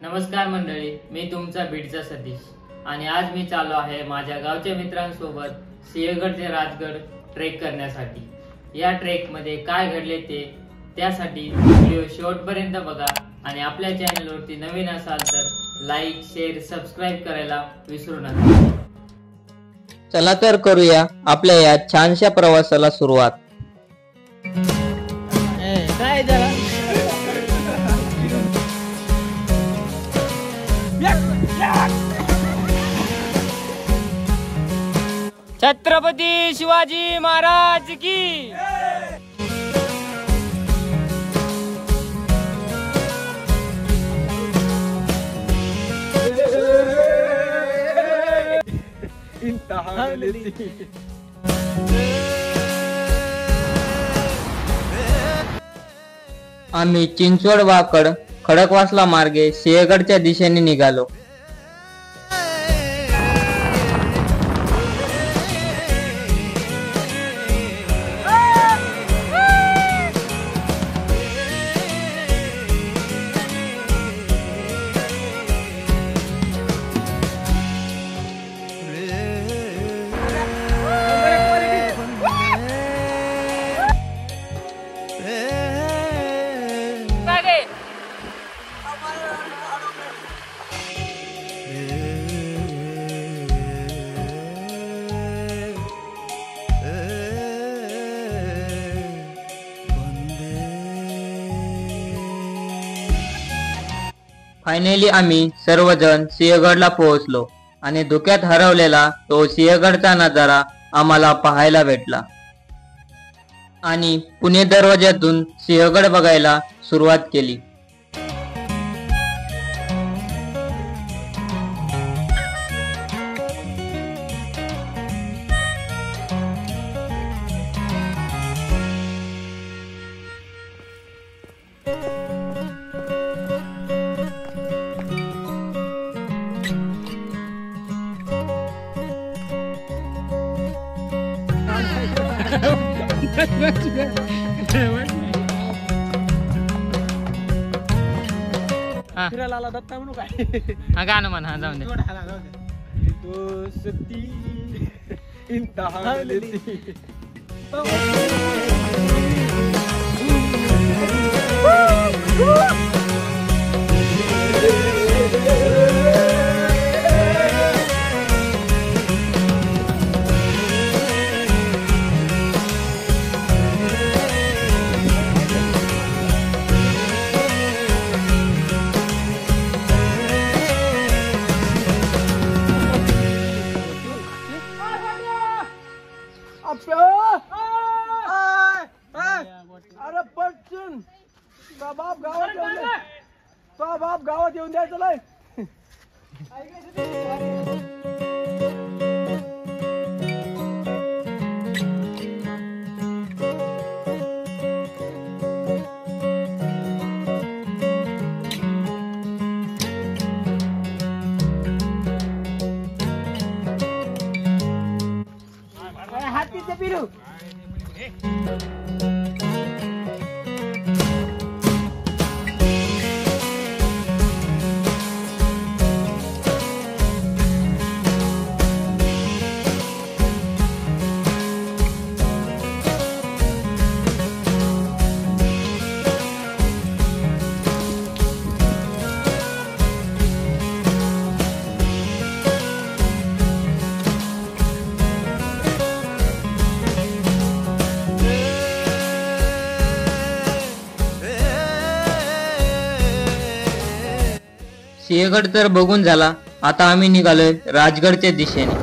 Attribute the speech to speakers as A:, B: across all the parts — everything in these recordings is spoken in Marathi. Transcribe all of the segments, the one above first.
A: नमस्कार मंडळी, मी तुमचा बीडचा सतीश आणि आज मी चाललो आहे माझ्या गावच्या मित्रांसोबत सिंहगड ते राजगड ट्रेक करण्यासाठी। या ट्रेक मध्ये काय घडले त्यासाठी व्हिडिओ शेवटपर्यंत बघा आणि आपल्या चॅनलवरती नवीन असाल तर लाईक, शेअर, सबस्क्राइब करायला विसरू नका।
B: चला तर करूया आपल्या या छानशा प्रवासाला सुरुवात।
A: छत्रपती शिवाजी महाराज की।
B: आम्ही चिंचवड वाकड खडकवासला मार्गे सिंहगडच्या दिशेने निघालो। फायनली आम्ही सर्वजण सिंहगडला पोहोचलो आणि धुक्यात हरवलेला तो सिंहगडचा नजारा आम्हाला पाहायला भेटला आणि पुणे दरवाज्यातून सिंहगड बघायला सुरुवात केली।
C: फिरायला आला दत्ता म्हणू काय?
A: हा गाणं म्हण, हा जाऊन दे।
C: दोस्ती इंतहा लेती अरे पटकन तो बाप गावात येऊन द्यायचं नाही। हातीचे पिरू
B: सिंहगड तर बघून झाला, आता आम्ही निघालोय राजगडच्या दिशेने।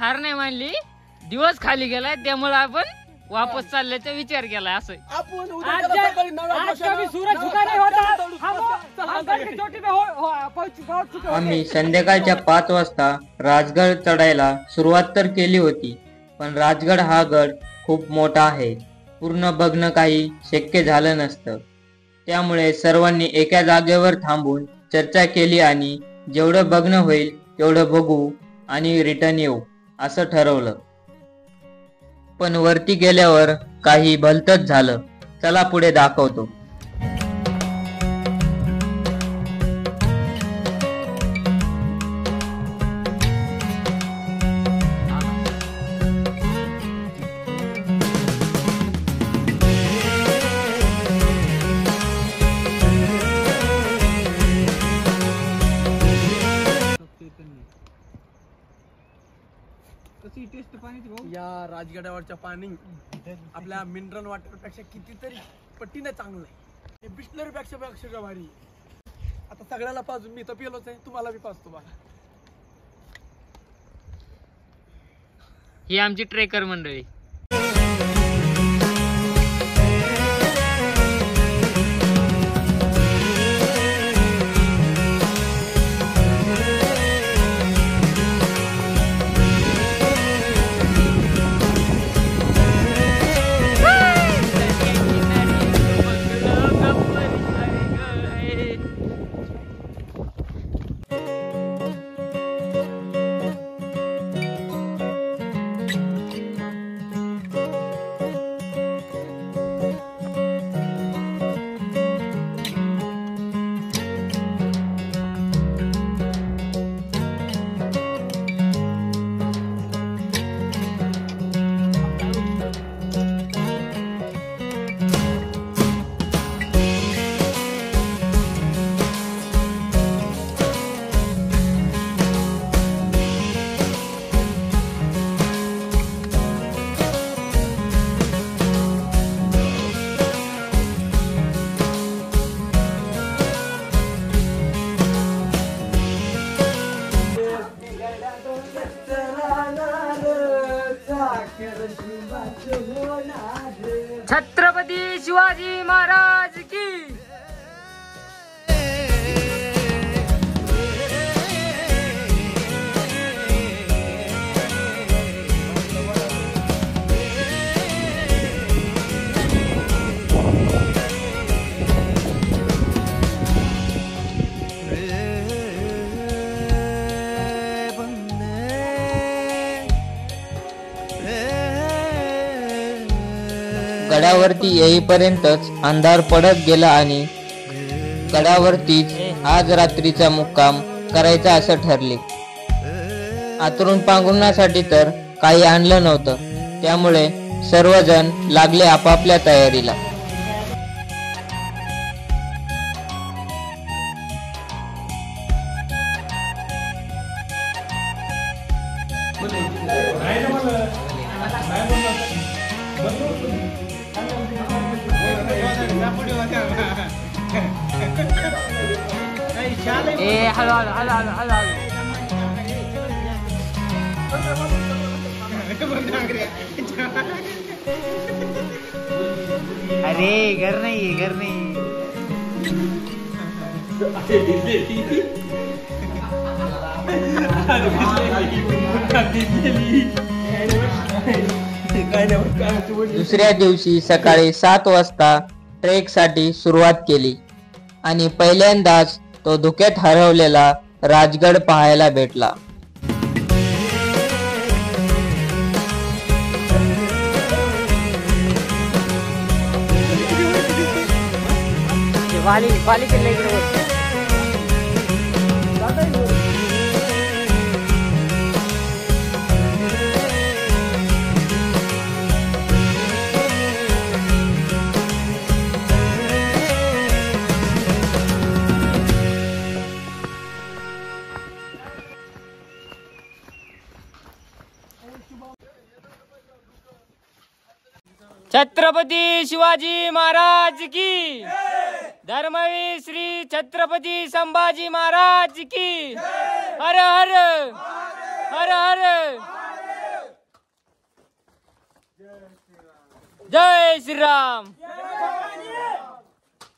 A: हार नाही मानली, दिवस खाली गेलाय त्यामुळे आपण वापस चालल्याचा विचार केलाय. असं
C: आपण उद्या त्याला सकाळी 9 वाजता
B: आम्ही संध्याकाळच्या 5 वाजता राजगड चढायला सुरुवात तर केली होती, पण राजगड हा गड खूप मोठा आहे. पूर्ण बघणं काही शक्य झालं नसतं. त्यामुळे सर्वांनी एका जागेवर थांबून चर्चा केली आणि जेवढं बघणं होईल तेवढं बघू आणि रिटर्न येऊ असं ठरवलं. पण वरती गेल्यावर काही भलतंच झालं. चला पुढे दाखवतो.
C: या राजगडावरच्या पाणी आपल्या मिनरल वॉटर पेक्षा कितीतरी पट्टीने चांगलं आहे. हे बिस्लरी पेक्षा भारी. आता सगळ्याला पाजून मी तर पिलोच आहे, तुम्हाला बी पाजतो बघा.
A: ही आमची ट्रेकर मंडळी. छत्रपती शिवाजी महाराज की.
B: गडावरती येईपर्यंतच अंधार पडत गेला आणि गडावरतीच आज रात्रीचा मुक्काम करायचा असं ठरले. आतरून पांघरुणासाठी तर काही आणलं नव्हतं, त्यामुळे सर्वजण लागले आपापल्या तयारीला.
A: अरे घर नाही, घर नाही.
B: दुसऱ्या दिवशी सकाळी 7 वाजता ट्रेक साठी सुरुवात केली आणि पहिल्यांदाच तो धुक्यात हरवलेला राजगड पाहायला भेटला.
A: छत्रपती शिवाजी महाराज की. धर्मवीर श्री छत्रपती संभाजी महाराज की. हर हर हर हर जय श्रीराम.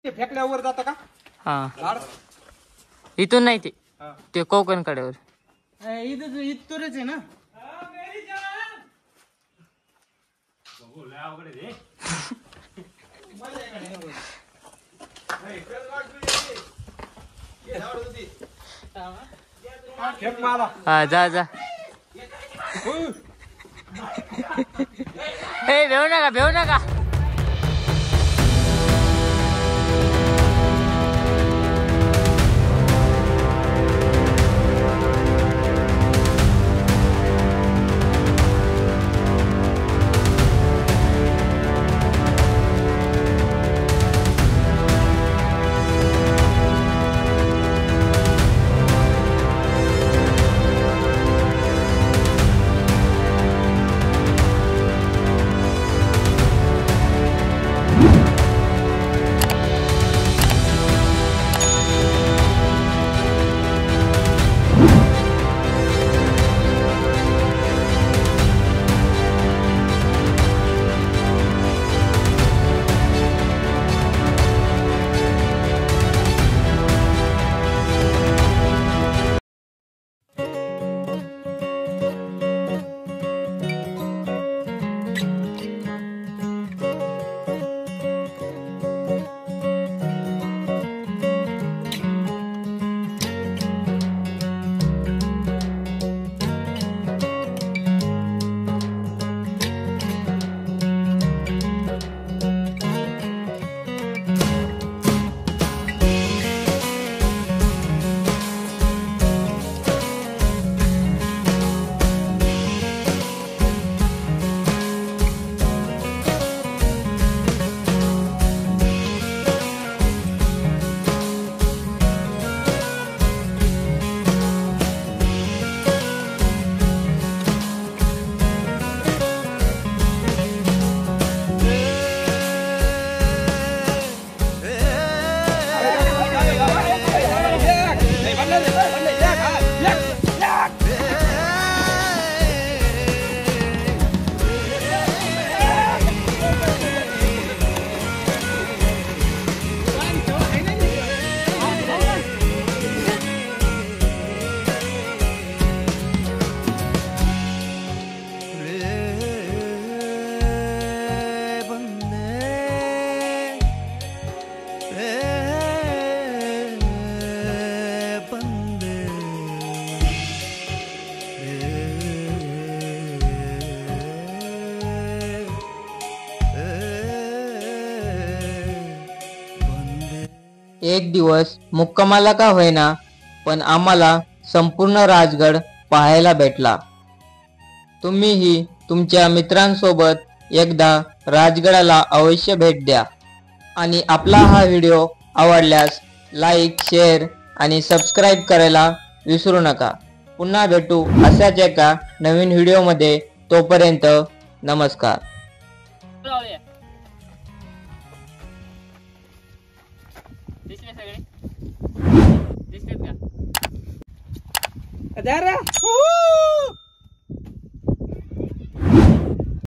C: ते फेकल्यावर जातं का
A: हा
C: झाड?
A: इथून नाही ते कोकण कडेवर.
C: इथूनच आहे ना. फेक मला.
A: हा जा जा. ए भेऊ नका.
B: एक दिवस मुक्कामाला का होईना पण आम्हाला संपूर्ण राजगड पाहायला भेटला. तुम्हीही तुमच्या मित्रांसोबत एकदा राजगडाला अवश्य भेट द्या आणि आपला हा व्हिडिओ आवडल्यास लाईक, शेअर आणि सबस्क्राईब करायला विसरू नका. पुन्हा भेटू अशाच एका नवीन व्हिडिओमध्ये. तोपर्यंत नमस्कार.
A: दिसले सगळे दिसलेत का?
C: अरे